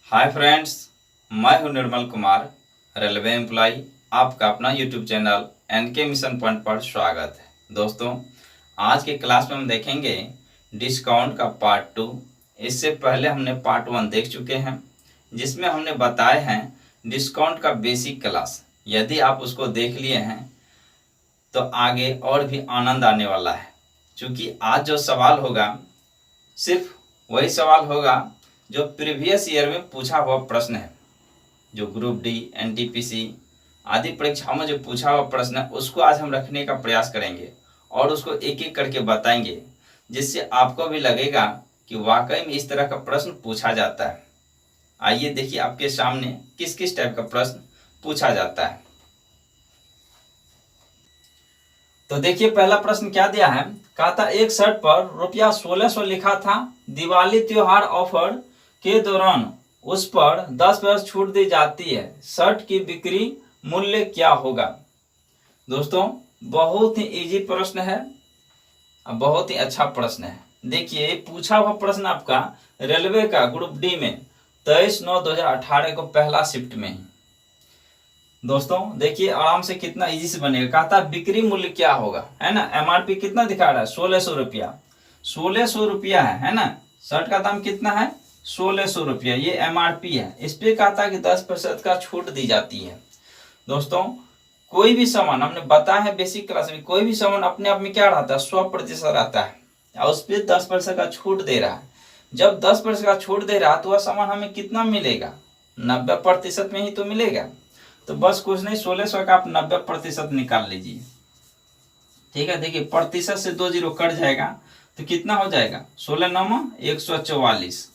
Hi friends, मैं हूं Nirmal Kumar, railway employ. आपका अपना YouTube channel NK mission point पर स्वागत है। दोस्तों, आज के क्लास में हम देखेंगे डिस्काउंट का पार्ट 2। इससे पहले हमने पार्ट 1 देख चुके हैं, जिसमें हमने बताए हैं डिस्काउंट का बेसिक क्लास। यदि आप उसको देख लिए हैं तो आगे और भी आनंद आने वाला है, क्योंकि आज जो सवाल होगा सिर्फ वही सवाल होगा जो प्रीवियस ईयर में पूछा हुआ प्रश्न है। जो ग्रुप डी, एनटीपीसी आदि परीक्षाओं में जो पूछा हुआ प्रश्न है उसको आज हम रखने का प्रयास करेंगे और उसको एक एक करके बताएंगे, जिससे आपको भी लगेगा कि वाकई में इस तरह का प्रश्न पूछा जाता है। आइए देखिए आपके सामने किस किस टाइप का प्रश्न पूछा जाता है। तो देखिए पहला प्रश्न क्या दिया है। कहा था एक शर्ट पर रुपया 1600 लिखा था, दिवाली त्योहार ऑफर के दौरान उस पर 10% छूट दी जाती है, शर्ट की बिक्री मूल्य क्या होगा। दोस्तों, बहुत ही इजी प्रश्न है, बहुत ही अच्छा प्रश्न है। देखिए पूछा हुआ प्रश्न आपका रेलवे का ग्रुप डी में 23/9/2018 को पहला शिफ्ट में ही। दोस्तों देखिए आराम से कितना इजी से बनेगा। कहा था बिक्री मूल्य क्या होगा, है ना। एमआरपी कितना दिखा रहा है, 1600 रुपया। 1600 रुपया है ना। शर्ट का दाम कितना है, 1600 रुपया, ये एमआरपी है। इस पे कहा था कि 10% का छूट दी जाती है। दोस्तों कोई भी सामान हमने बताया है बेसिक क्लास में, कोई भी सामान अपने आप में क्या रहता है, 100% रहता है और उस पर 10% का छूट दे रहा है। जब 10% का छूट दे रहा है तो वह सामान हमें कितना मिलेगा, 90% में ही तो मिलेगा। तो बस कुछ नहीं, 1600 का आप 90% निकाल लीजिए। ठीक है, देखिए प्रतिशत से 2 जीरो कट जाएगा तो कितना हो जाएगा, 16×9 144,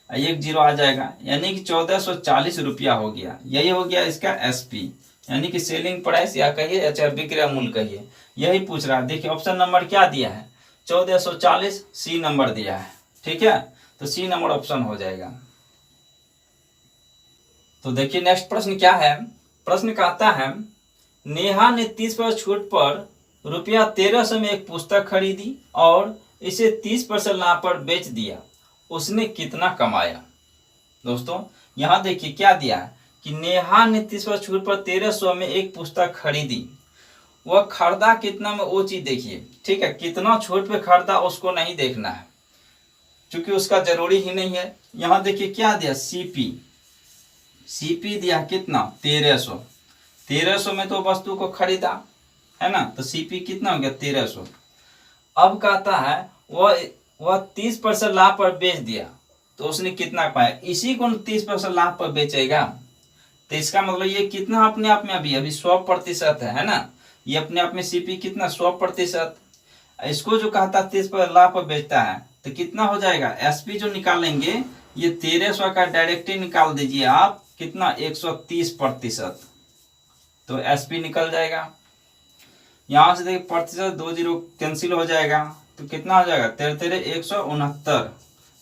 एक जीरो आ जाएगा, यानी कि 1440 रुपया हो गया। यही हो गया इसका एसपी, यानी कि सेलिंग प्राइस या कहिए या विक्रय मूल्य कहिए, यही पूछ रहा है। देखिए ऑप्शन नंबर क्या दिया है, 1440, सी नंबर दिया है। ठीक है, तो सी नंबर ऑप्शन हो जाएगा। तो देखिए नेक्स्ट प्रश्न क्या है। प्रश्न कहता है नेहा ने 30% छूट पर रुपया 1300 में एक पुस्तक खरीदी और इसे 30% लाभ पर बेच दिया, उसने कितना कमाया। दोस्तों यहाँ देखिए क्या दिया है कि नेहा ने 30% छूट पर 1300 में एक पुस्तक खरीदी। वह खरीदा कितना में वो चीज देखिए। ठीक है, कितना छूट पे खरीदा उसको नहीं देखना है, क्योंकि उसका जरूरी ही नहीं है। यहाँ देखिए क्या दिया, सीपी। सीपी दिया कितना, 1300। 1300 में तो वस्तु को खरीदा, है ना, तो सीपी कितना हो गया, 1300। अब कहता है वह 30% लाभ पर बेच दिया, तो उसने कितना पाया, इसी को 30% लाभ पर बेचेगा। तो इसका मतलब ये कितना अपने आप में अभी 100% है ना। ये अपने आप में सीपी कितना, 100%। इसको जो कहता है 30% लाभ पर बेचता है, तो कितना हो जाएगा, एसपी जो निकालेंगे ये 1300 का डायरेक्ट ही निकाल दीजिए आप, कितना 130%, तो एसपी निकल जाएगा। यहां से देखिए प्रतिशत 2 जीरो कैंसिल हो जाएगा, तो कितना हो जाएगा, 169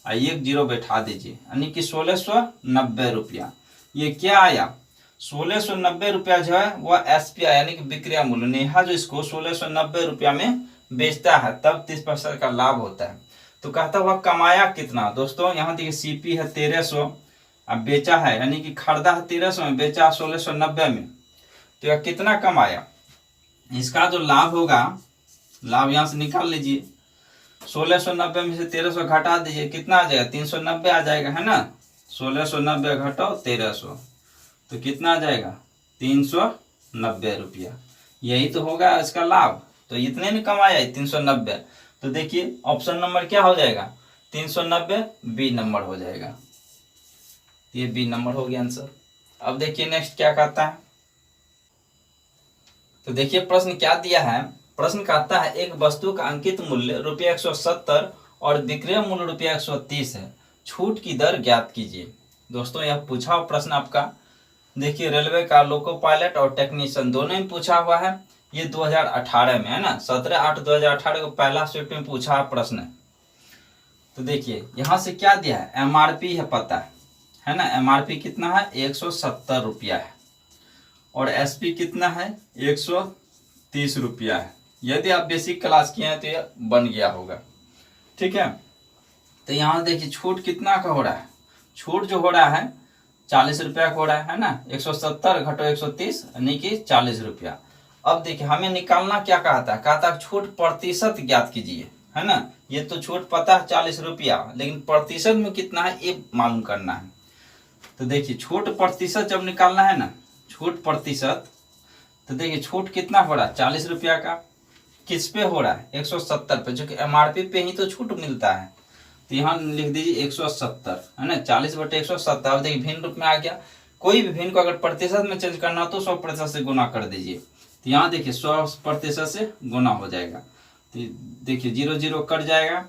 एक जीरो बैठा दीजिए, यानी कि 1690 रुपया। ये क्या आया, 1690 रुपया जो है वह एसपी आया, यानी कि विक्रय मूल्य। नेहा जो इसको 1690 रुपया में बेचता है तब 30% का लाभ होता है। तो कहता वह कमाया कितना। दोस्तों यहाँ देखिए सीपी है 1300, अब बेचा है, यानी कि खरीदा है 1300 में, बेचा 1690 में, तो यह कितना कमाया। इसका जो लाभ होगा, लाभ यहाँ से निकाल लीजिए, 1690 में से 1300 घटा दीजिए, कितना आ जाएगा, 390 आ जाएगा, है ना। 1690 घटाओ 1300, तो कितना आ जाएगा, 390 रुपया। यही तो होगा इसका लाभ, तो इतने में कमाया 390। तो देखिए ऑप्शन नंबर क्या हो जाएगा, 390, बी नंबर हो जाएगा। ये बी नंबर हो गया आंसर। अब देखिए नेक्स्ट क्या कहता है। तो देखिए प्रश्न क्या दिया है। प्रश्न कहता है एक वस्तु का अंकित मूल्य रुपया 170 और विक्रय मूल्य रुपया 130 है, छूट की दर ज्ञात कीजिए। दोस्तों यह पूछा हुआ प्रश्न आपका देखिए रेलवे का लोको पायलट और टेक्नीशियन दोनों में पूछा हुआ है। ये 2018 में है ना, 17/8/2018 को पहला शिफ्ट में पूछा प्रश्न है। तो देखिए यहाँ से क्या दिया है, एमआरपी है पता है ना, एमआरपी कितना है, 170 रुपया है और एसपी कितना है, 130 रुपया है। यदि आप बेसिक क्लास किए हैं तो यह बन गया होगा। ठीक है, तो यहाँ देखिए छूट कितना का हो रहा है, छूट जो हो रहा है 40 रुपया हो रहा है ना। 170 घटो 130 यानी कि 40 रुपया। अब देखिए हमें निकालना क्या कहा था छूट प्रतिशत ज्ञात कीजिए, है ना। ये तो छूट पता है 40 रुपया, लेकिन प्रतिशत में कितना है ये मालूम करना है। तो देखिए छूट प्रतिशत जब निकालना है ना, छूट प्रतिशत, तो देखिए छूट कितना हो रहा है 40 रुपया का। किस पे हो रहा है 170 पे, जो कि एमआरपी पे ही तो छूट मिलता है। तो यहाँ लिख दीजिए 170, है ना। 40/170। अब देखिए भिन्न रूप में आ गया। कोई भी भिन्न को अगर प्रतिशत में चेंज करना हो तो 100% से गुना कर दीजिए। तो यहाँ देखिए 100% से गुना हो जाएगा। तो देखिए 0 0 कट जाएगा।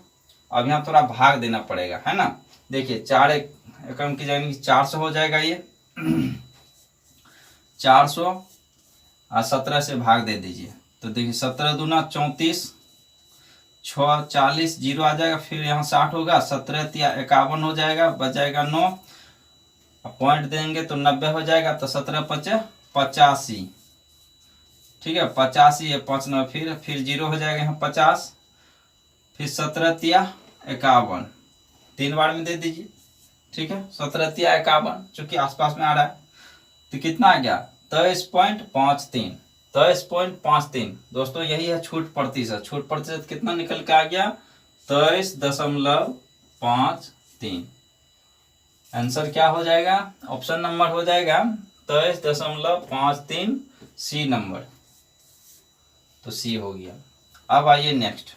अब यहाँ थोड़ा भाग देना पड़ेगा, है ना। देखिए 4 एकम की जगह 400 हो जाएगा ये 400 और 17 से भाग दे दीजिए। तो देखिए 17 दूना 34, 6 40, 0 आ जाएगा। फिर यहाँ 60 होगा, 17 तिया 51 हो जाएगा, बच जाएगा 9। पॉइंट देंगे तो 90 हो जाएगा। तो 17 5 85, ठीक है 85, ये 5 9, फिर 0 हो जाएगा यहाँ 50, फिर 17 तिया 51, 3 बार में दे दीजिए, ठीक है। 17 तिया 51 चूंकि आसपास में आ रहा है। तो कितना आ गया 23.53, 23.53। दोस्तों यही है छूट प्रतिशत। छूट प्रतिशत कितना निकल के आ गया 23.53। आंसर क्या हो जाएगा, ऑप्शन नंबर हो जाएगा 23.53, सी नंबर। तो सी हो गया। अब आइए नेक्स्ट।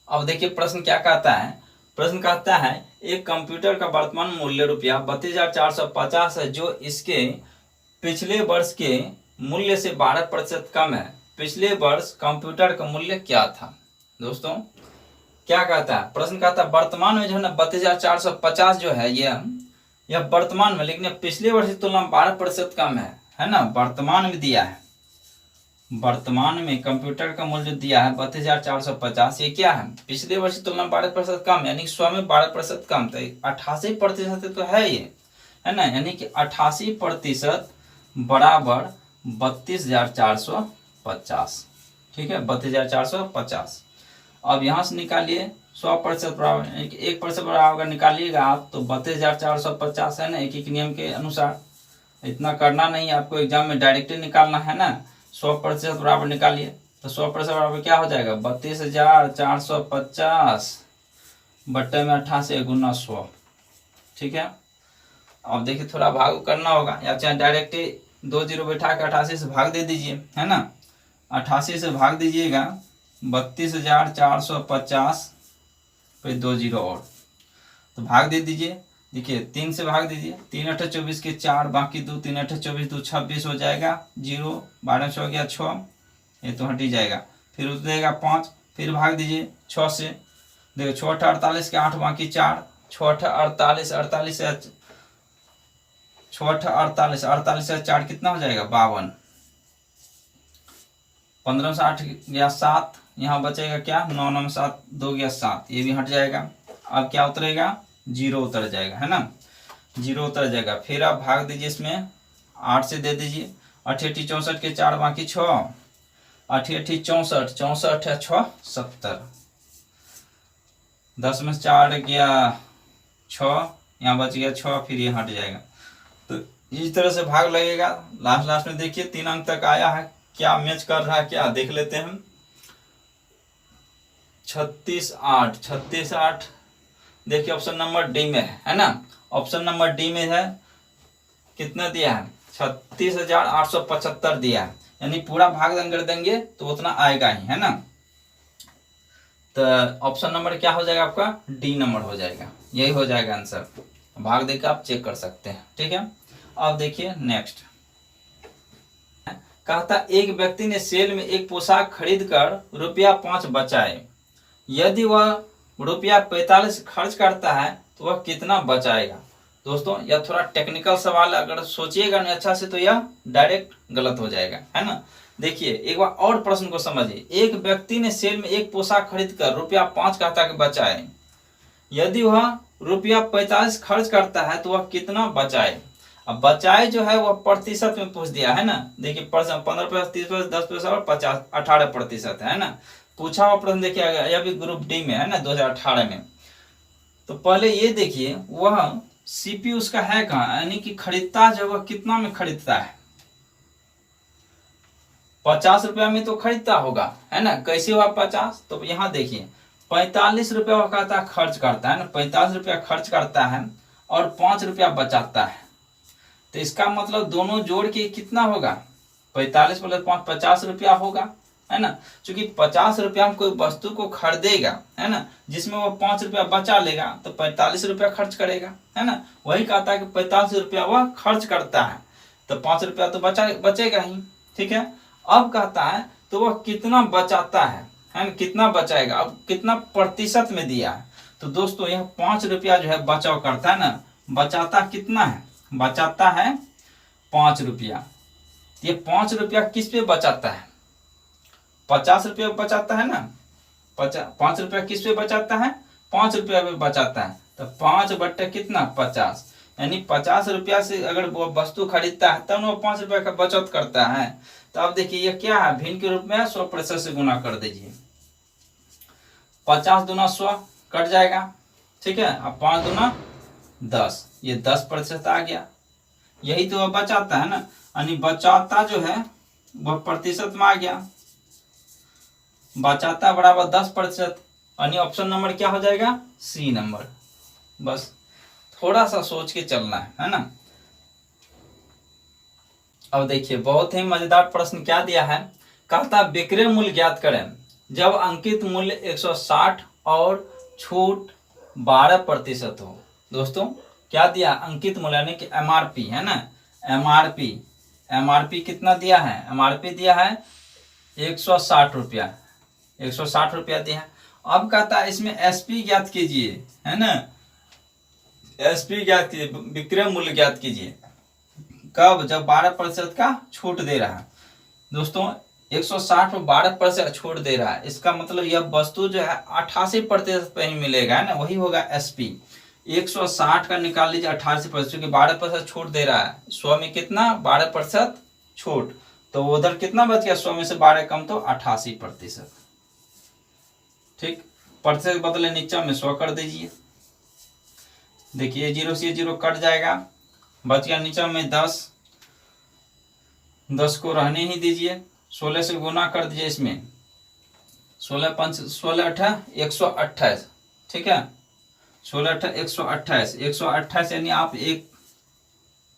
अब देखिए प्रश्न क्या कहता है। प्रश्न कहता है एक कंप्यूटर का वर्तमान मूल्य रुपया 32,450 है, जो इसके पिछले वर्ष के मूल्य से 12% कम है। पिछले वर्ष कंप्यूटर का मूल्य क्या था। दोस्तों क्या कहता है, प्रश्न कहता है वर्तमान में जो है ना 32,450 जो है यह वर्तमान में, लेकिन पिछले वर्ष की तुलना में 12% कम है ना। वर्तमान में दिया है, वर्तमान में कंप्यूटर का मूल्य दिया है 32,450। ये क्या है पिछले वर्ष की तुलना में 12% कम, यानी 100 में 12% कम। तो 88% तो है ये, है ना। यानी कि 88% बराबर 32,450, ठीक है 32,450। अब यहाँ से निकालिए 100% बराबर, यानी कि 1% बराबर अगर निकालिएगा आप तो 32,450 है ना। एक नियम के अनुसार इतना करना नहीं है आपको, एग्जाम में डायरेक्ट निकालना है ना। 100% बराबर निकालिए तो 100% बराबर क्या हो जाएगा 32,450 बट्टे में 88 गुना 100, ठीक है। अब देखिए थोड़ा भाग करना होगा, या चाहे डायरेक्ट 2 0 बैठा के 88 से भाग दे दीजिए, है ना। 88 से भाग दीजिएगा 32,450 फिर 2 0 और, तो भाग दे दीजिए। देखिए 3 से भाग दीजिए, 3 8 24 के 4, बाकी 2, 3 8 24 2 26 हो जाएगा। 0 12 6 गया 6, ये तो हट ही जाएगा। फिर उतरेगा 5, फिर भाग दीजिए 6 से। देखो 6 8 48 के 8, बाकी 4, 6 8 48, 48 से 6 8 48, 48 से 4 कितना हो जाएगा 52। 15 से 8 गया 7, यहाँ बचेगा क्या 9 9 7 2 गया 7, ये भी हट जाएगा। अब क्या उतरेगा 0 उतर जाएगा, है ना। 0 उतर जाएगा। फिर आप भाग दीजिए इसमें 8 से दे दीजिए। 8 8 64 के 4, बाकी 6, 8 8 64, 64 है 6 70, 10 में 4 गया 6, यहाँ बच गया 6, फिर ये हट जाएगा। तो इस तरह से भाग लगेगा। लास्ट में देखिए 3 अंक तक आया है, क्या मैच कर रहा है क्या देख लेते हैं। 36 8, 36 8 देखिए ऑप्शन नंबर डी में है ना। ऑप्शन नंबर डी में है, कितना दिया है 36,875 दिया है, यानी पूरा भाग कर देंगे तो उतना आएगा ही, है ना। तो ऑप्शन नंबर क्या हो जाएगा आपका डी नंबर हो जाएगा, यही हो जाएगा आंसर। भाग देकर आप चेक कर सकते हैं, ठीक है। अब देखिए नेक्स्ट कहता एक व्यक्ति ने सेल में एक पोशाक खरीद कर ₹5 बचाए। यदि वह ₹45 खर्च करता है तो वह कितना बचाएगा। दोस्तों यह थोड़ा टेक्निकल सवाल है, अगर सोचिएगा नहीं अच्छा से तो यह डायरेक्ट गलत हो जाएगा, है ना। देखिए एक बार और प्रश्न को समझिए। एक व्यक्ति ने सेल में एक पोशाक खरीद कर ₹5 कहता है बचाए। यदि वह ₹45 खर्च करता है तो वह कितना बचाए। अब बचाए जो है वह प्रतिशत में पूछ दिया, है ना। देखिए 15%, 30%, 10% और 50 18% है ना। पूछा हुआ प्रश्न देखिए यह भी ग्रुप डी में है ना 2018 में। तो पहले ये देखिए वह सीपी उसका है कहाँ, यानी कि खरीदता जो वह कितना में खरीदता है, 50 रुपया में तो खरीदता होगा, है ना। कैसे हुआ 50, तो यहाँ देखिए 45 रुपया वो कहता है खर्च करता है ना, 45 रुपया खर्च करता है और 5 रुपया बचाता है। तो इसका मतलब दोनों जोड़ के कितना होगा, 45 प्लस 5 50 रुपया होगा, है ना। क्योंकि 50 रुपया में कोई वस्तु को खरीदेगा, है ना, जिसमें वो 5 रुपया बचा लेगा तो 45 रुपया खर्च करेगा, है ना। वही कहता है कि 45 रुपया वह खर्च करता है तो 5 रुपया तो बचेगा ही, ठीक है। अब कहता है तो वह कितना बचाता है ना, कितना बचाएगा, अब कितना प्रतिशत में दिया है। तो दोस्तों यह 5 रुपया जो है बचाव करता है ना, बचाता कितना है, बचाता है 5 रुपया। ये 5 रुपया किस पे बचाता है, 50 रुपया बचाता है ना, 5 रुपया किस पे बचाता है, 5 रुपया पे बचाता है। तो 5 बट्टे कितना 50, यानी 50 रुपया से अगर वो वस्तु खरीदता है तब वो 5 रुपया का बचत करता है। तो अब देखिए ये क्या है, भिन्न के रूप में 100% से गुना कर दीजिए, 50 दूना 100 कट जाएगा, ठीक है। अब 5 दूना 10, ये 10% आ गया। यही तो वह बचाता है ना, यानी बचाता जो है वह प्रतिशत में आ गया, बचाता बराबर 10%, यानी ऑप्शन नंबर क्या हो जाएगा, सी नंबर। बस थोड़ा सा सोच के चलना है ना। अब देखिए बहुत ही मजेदार प्रश्न क्या दिया है, कहता विक्रय मूल्य ज्ञात करें जब अंकित मूल्य 160 और छूट 12% हो। दोस्तों क्या दिया, अंकित मूल्य यानी कि एमआरपी, है ना, एमआरपी कितना दिया है, एमआरपी दिया है 160 रुपया, 160 रुपया दिया है। अब कहता है इसमें एसपी ज्ञात कीजिए, है ना, एसपी ज्ञात कीजिए, विक्रय मूल्य ज्ञात कीजिए, कब, जब 12% का छूट दे रहा है। दोस्तों 160 पर 12% छूट दे रहा है, इसका मतलब यह वस्तु जो है 88% पे ही मिलेगा, है ना, वही होगा एसपी। 160 का निकाल लीजिए 88%, क्योंकि 12% छूट दे रहा है, 100 में कितना 12% छूट, तो उधर कितना बच गया, 100 में से 12 कम तो 88%, ठीक। प्रतिशत बदले नीचे में 100 कर दीजिए, देखिए 0 से 0 कट जाएगा, बच गया नीचे में 10, 10 को रहने ही दीजिए, 16 से गुना कर दीजिए, इसमें 16 पंच 16 अठा 128, ठीक है, 16 अठा 128, 128 यानी आप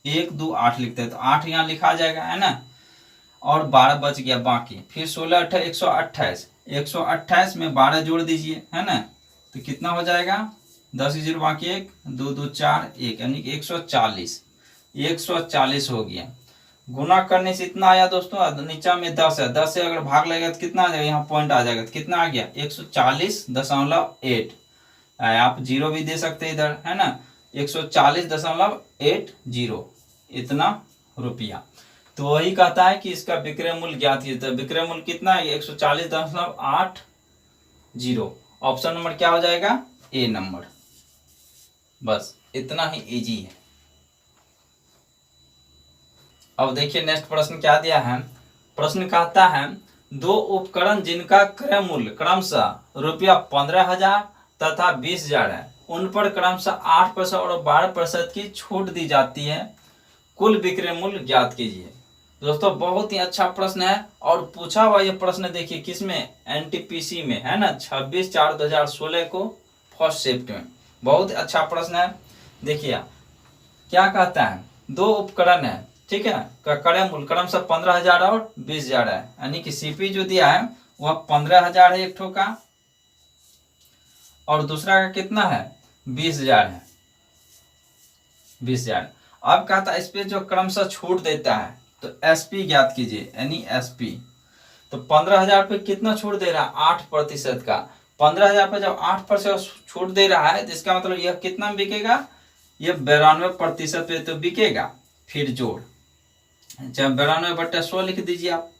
1 2 8 लिखते हैं तो 8 यहाँ लिखा जाएगा, है ना, और 12 बच गया बाकी, फिर 16 अठा 128, 128 में 12 जोड़ दीजिए, है ना, तो कितना हो जाएगा, 10 0 बाकी 1 2 2 4 1, यानी कि 140 हो गया। गुना करने से इतना आया दोस्तों, नीचा में 10 है, 10 से अगर भाग लगेगा तो कितना आ जाएगा, यहाँ पॉइंट आ जाएगा तो कितना आ गया 140.8, आप 0 भी दे सकते हैं इधर, है ना, 140.80 इतना रुपया। तो वही कहता है कि इसका विक्रय मूल्य ज्ञात कीजिए, तो विक्रय मूल्य कितना है 140.80, ऑप्शन नंबर क्या हो जाएगा, ए नंबर। बस इतना ही इजी है। अब देखिए नेक्स्ट प्रश्न क्या दिया है, प्रश्न कहता है दो उपकरण जिनका क्रय मूल्य क्रमशः ₹15,000 तथा 20,000 है, उन पर क्रमशः 8% और 12% की छूट दी जाती है, कुल विक्रय मूल्य ज्ञात कीजिए। दोस्तों बहुत ही अच्छा प्रश्न है और पूछा हुआ ये प्रश्न देखिए किसमें, एनटीपीसी में, है ना, 26/4/2016 को फर्स्ट शिफ्ट में। बहुत अच्छा प्रश्न है। देखिए क्या कहता है, दो उपकरण है, ठीक है, का क्रय मूल्य क्रमशः 15,000 और 20,000 है, यानी कि सीपी जो दिया है वह 15,000 है एक ठो का, और दूसरा का कितना है 20,000 है, 20,000। अब कहता है इस पे जो क्रमशः छूट देता है तो एसपी ज्ञात कीजिए, यानी एसपी। तो 15,000 पे कितना छूट दे रहा है, 8% का। 15,000 पे जब 8% छूट दे रहा है तो इसका मतलब यह कितना में बिकेगा, यह 92% पे तो बिकेगा। फिर जोड़, जब 92/100 लिख दीजिए आप।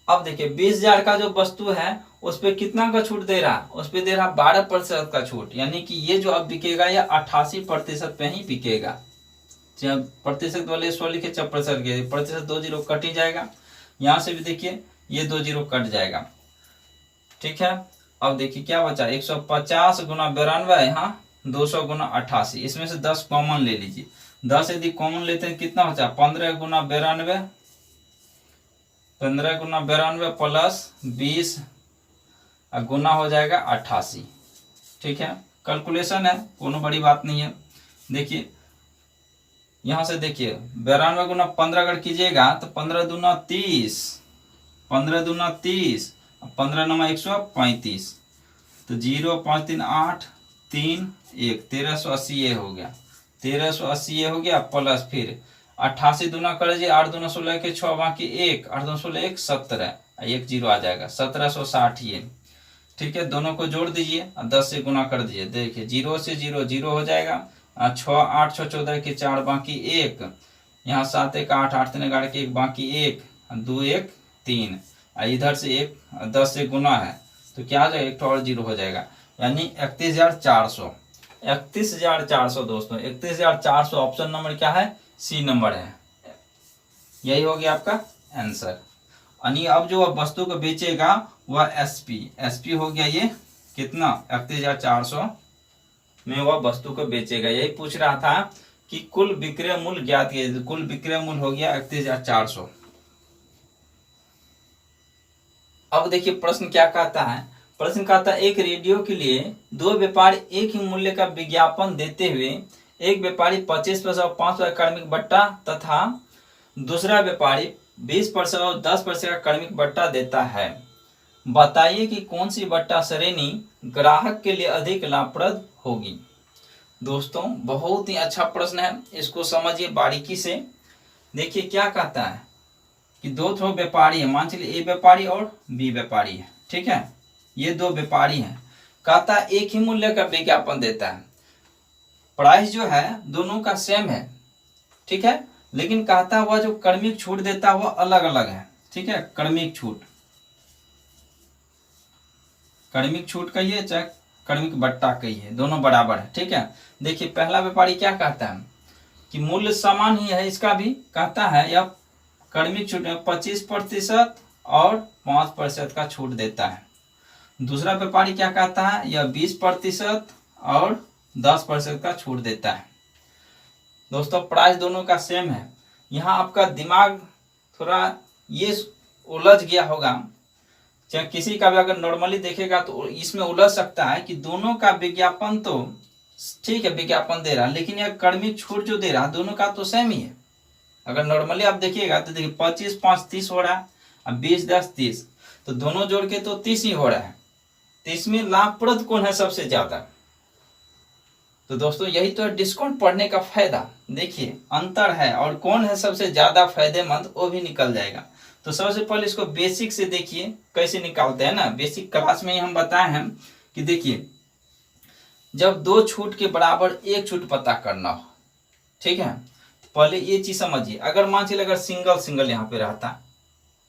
अब देखिए 20,000 का जो वस्तु है उस पे कितना का छूट दे रहा, उस पे दे रहा 12% का छूट, यानी कि ये जो अब बिकेगा यह 88% पे ही बिकेगा। जब प्रतिशत वाले 100 लिखे, जब प्रतिशत 2 0 कट ही जाएगा, यहाँ से भी देखिए ये 2 0 कट जाएगा, ठीक है। अब देखिए क्या बचा, 150 गुना 92, यहाँ 200 गुना 88, इसमें से 10 कॉमन ले लीजिए। 10 यदि कॉमन लेते हैं कितना बचा, 15 गुना 92, 15 गुना 92 प्लस 20 गुना हो जाएगा 88। ठीक है, कैलकुलेशन है, कोनो बड़ी बात नहीं है। देखिए यहां से देखिए 92 गुना 15 अगर कीजिएगा तो 15 दूना 30, 15 दूना 30, 15 नमा 135, तो 0 5 3 8 3 1, 1380 ये हो गया, 1380 ये हो गया प्लस फिर 88 दूना कर दीजिए, 8 दूना 16 के 6 बाकी 1, 8 दूना 16 1 17, 1 0 आ जाएगा 1760 ये। ठीक है, दोनों को जोड़ दीजिए और 10 से गुना कर दीजिए। देखिए 0 से 0 0 हो जाएगा, 6 8 6 14 के 4 बाकी 1, यहाँ 7 1 8 8 3 11 के 1 बाकी 1, 2 1 3, इधर से 1 10 से गुना है तो क्या आ जाएगा, एक और 0 हो जाएगा, यानी 31,400। 31,400 दोस्तों, 31,400 ऑप्शन नंबर क्या है, सी नंबर है। यही हो गया आपका आंसर। यानी अब जो वस्तु को बेचेगा वह एसपी हो गया, ये कितना 31,400 में वह वस्तु को बेचेगा। यही पूछ रहा था कि कुल विक्रय मूल्य ज्ञात कीजिए, कुल विक्रय मूल्य हो गया 31,400। अब देखिए प्रश्न क्या कहता है, प्रश्न कहता है एक रेडियो के लिए दो व्यापारी एक ही मूल्य का विज्ञापन देते हुए एक व्यापारी 25% और 5% कार्मिक बट्टा तथा दूसरा व्यापारी 20% और 10% का कार्मिक बट्टा देता है। बताइए कि कौन सी बट्टा श्रेणी ग्राहक के लिए अधिक लाभप्रद होगी। दोस्तों बहुत ही अच्छा प्रश्न है, इसको समझिए बारीकी से। देखिए क्या कहता है कि दो थोड़े व्यापारी है, मान चलिए ए व्यापारी और बी व्यापारी है। ठीक है, ये दो व्यापारी हैं, कहता है एक ही मूल्य का विज्ञापन देता है, प्राइस जो है दोनों का सेम है। ठीक है, लेकिन कहता है वह जो कर्मिक छूट देता है वह अलग अलग है। ठीक है, कर्मिक छूट कहिए चाहे कर्मिक बट्टा कहिए, दोनों बराबर है। ठीक है, देखिए पहला व्यापारी क्या कहता है कि मूल्य समान ही है, इसका भी कहता है यह कर्मिक छूट में 25% और 5% का छूट देता है। दूसरा व्यापारी क्या कहता है, यह 20% और 10% का छूट देता है। दोस्तों प्राइस दोनों का सेम है। यहाँ आपका दिमाग थोड़ा ये उलझ गया होगा, चाहे किसी का भी अगर नॉर्मली देखेगा तो इसमें उलझ सकता है कि दोनों का विज्ञापन तो ठीक है, विज्ञापन दे रहा है, लेकिन यह कर्मिक छूट जो दे रहा है दोनों का तो सेम ही है। अगर नॉर्मली आप देखिएगा तो देखिए 25 5 30 हो रहा है, अब 20 10 30, तो दोनों जोड़ के तो 30 ही हो रहा है। तो इसमें लाभप्रद कौन है सबसे ज्यादा, तो दोस्तों यही तो है डिस्काउंट पढ़ने का फायदा। देखिए अंतर है और कौन है सबसे ज्यादा फायदेमंद वो भी निकल जाएगा। तो सबसे पहले इसको बेसिक से देखिए कैसे निकालते हैं ना, बेसिक क्लास में ही हम बताए हैं कि देखिए जब दो छूट के बराबर एक छूट पता करना हो, ठीक है, पहले ये चीज समझिए। अगर मान चलिए अगर सिंगल यहाँ पे रहता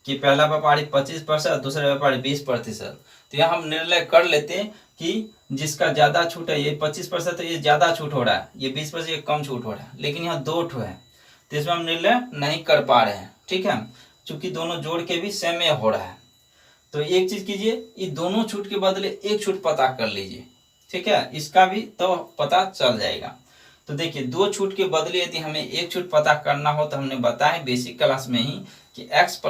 कि पहला व्यापारी 25% दूसरा व्यापारी 20%, तो यहाँ हम निर्णय कर लेते कि जिसका ज्यादा छूट है ये 25% तो ये ज्यादा छूट हो रहा है, ये 20% ये कम छूट हो रहा है, लेकिन यहाँ दो ठो है तो इसमें हम निर्णय नहीं कर पा रहे हैं। ठीक है, चूंकि दोनों जोड़ के भी सेम हो रहा है। तो एक चीज कीजिए, ये दोनों छूट के बदले एक छूट पता कर लीजिए। ठीक है, इसका भी तो पता चल जाएगा। तो देखिए दो छूट के बदले यदि हमें एक छूट पता करना हो तो हमने बताया बेसिक क्लास में ही कि x + y -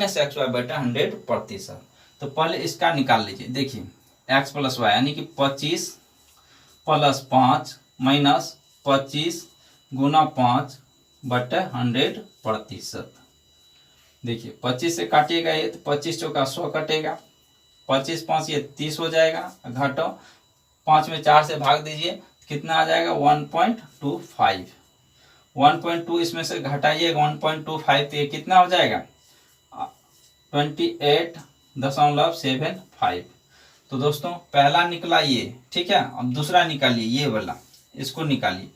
xy बटा 100%। तो पहले इसका निकाल लीजिए। देखिए x + y यानी कि 25 + 5 - 25 गुना 5 बटा 100%। देखिए 25 से काटिएगा ये तो 25 चौका 100 कटेगा, 25 5 ये 30 हो जाएगा, घटो 5 में 4 से भाग दीजिए कितना आ जाएगा 1.25। 1.2 इसमें से घटाइए 1.25 तो ये कितना हो जाएगा 28.75। तो दोस्तों पहला निकला ये, ठीक है। अब दूसरा निकालिए, ये वाला इसको निकालिए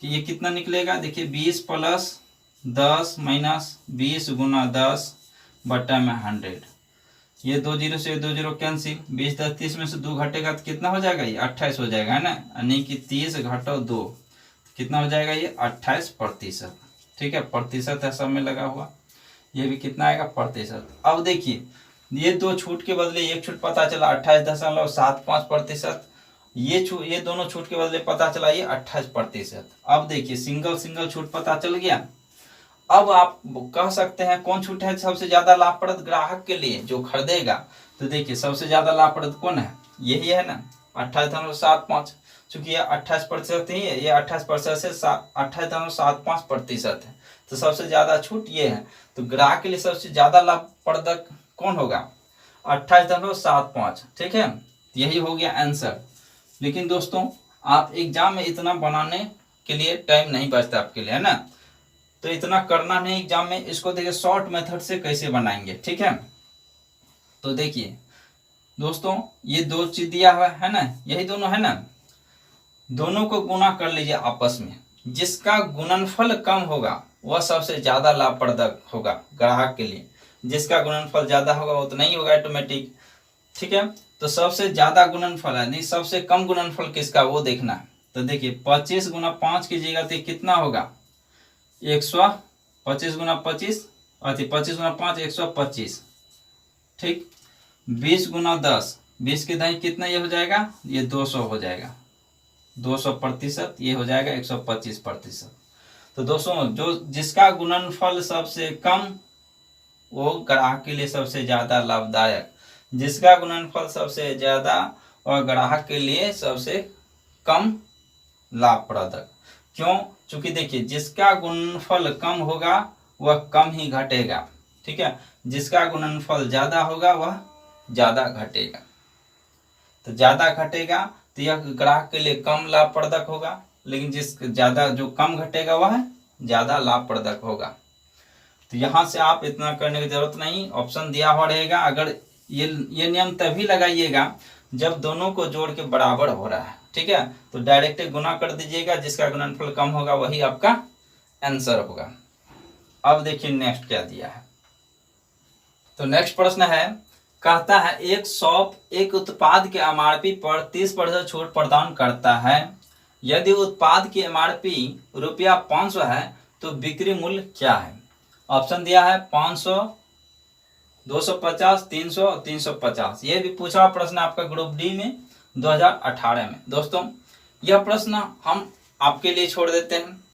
कि ये कितना निकलेगा। देखिए 20 + 10 - 20 गुना 10 बटा में 100। ये 2 0 से 2 0 कैंसिल, 20 10 30 में से 2 घटेगा तो कितना हो जाएगा ये 28 हो जाएगा, है ना। यानी कि 30 घटो 2 कितना हो जाएगा ये 28%। ठीक है, प्रतिशत है सब में लगा हुआ, ये भी कितना आएगा प्रतिशत। अब देखिए ये दो छूट के बदले एक छूट पता चला 28.75%। ये दोनों छूट के बदले पता चला ये 28%। अब देखिए सिंगल सिंगल छूट पता चल गया। अब आप कह सकते हैं कौन छूट है सबसे ज्यादा लाभप्रद ग्राहक के लिए जो खरीदेगा। तो देखिए सबसे ज्यादा लाभप्रद कौन है, यही है ना 28.75। चूंकि ये 28% ही है, ये 28% से 28.75% है, तो सबसे ज्यादा छूट ये है। तो ग्राहक के लिए सबसे ज्यादा लाभप्रदक कौन होगा, 28.75। ठीक है, यही हो गया आंसर। लेकिन दोस्तों आप एग्जाम में इतना बनाने के लिए टाइम नहीं बचता आपके लिए, है ना, तो इतना करना नहीं एग्जाम में। इसको देखिए शॉर्ट मेथड से कैसे बनाएंगे। ठीक है, तो देखिए दोस्तों ये दो चीज दिया हुआ है ना, यही दोनों है ना, दोनों को गुना कर लीजिए आपस में। जिसका गुणनफल कम होगा वह सबसे ज्यादा लाभप्रदक होगा ग्राहक के लिए। जिसका गुणनफल ज्यादा होगा वो तो नहीं होगा ऑटोमेटिक। ठीक है, तो सबसे ज्यादा गुणनफल है नहीं, सबसे कम गुणनफल किसका वो देखना है। तो देखिए 25 गुना 5 कीजिएगा तो कितना होगा 125 गुना 25 अति 25 गुना 5 125। ठीक, 20 गुना 10 20 के दाई कितना ये हो जाएगा, ये 200 हो जाएगा, 200%, ये हो जाएगा 125%। तो दोस्तों जो जिसका गुणनफल सबसे कम वो ग्राहक के लिए सबसे ज्यादा लाभदायक, जिसका गुणनफल सबसे ज्यादा और ग्राहक के लिए सबसे कम लाभप्रदक। क्यों, चूंकि देखिए जिसका गुणनफल कम होगा वह कम ही घटेगा। ठीक है, जिसका गुणनफल ज्यादा होगा वह ज्यादा घटेगा। तो ज्यादा घटेगा तो यह ग्राहक के लिए कम लाभप्रदक होगा, लेकिन जिस ज्यादा जो कम घटेगा वह ज्यादा लाभप्रदक होगा। तो यहाँ से आप इतना करने की जरूरत नहीं, ऑप्शन दिया हुआ रहेगा। अगर ये नियम तभी लगाइएगा जब दोनों को जोड़ के बराबर हो रहा है। ठीक है, तो डायरेक्ट गुना कर दीजिएगा, जिसका गुणनफल कम होगा वही आपका आंसर होगा। अब देखिए नेक्स्ट क्या दिया है। तो नेक्स्ट प्रश्न है, कहता है एक शॉप एक उत्पाद के एमआरपी पर 30% छूट प्रदान करता है। यदि उत्पाद की एमआरपी ₹500 है तो बिक्री मूल्य क्या है। ऑप्शन दिया है 500, 250, 300 और 350। ये भी पूछा हुआ प्रश्न आपका ग्रुप डी में 2018 में। दोस्तों यह प्रश्न हम आपके लिए छोड़ देते हैं,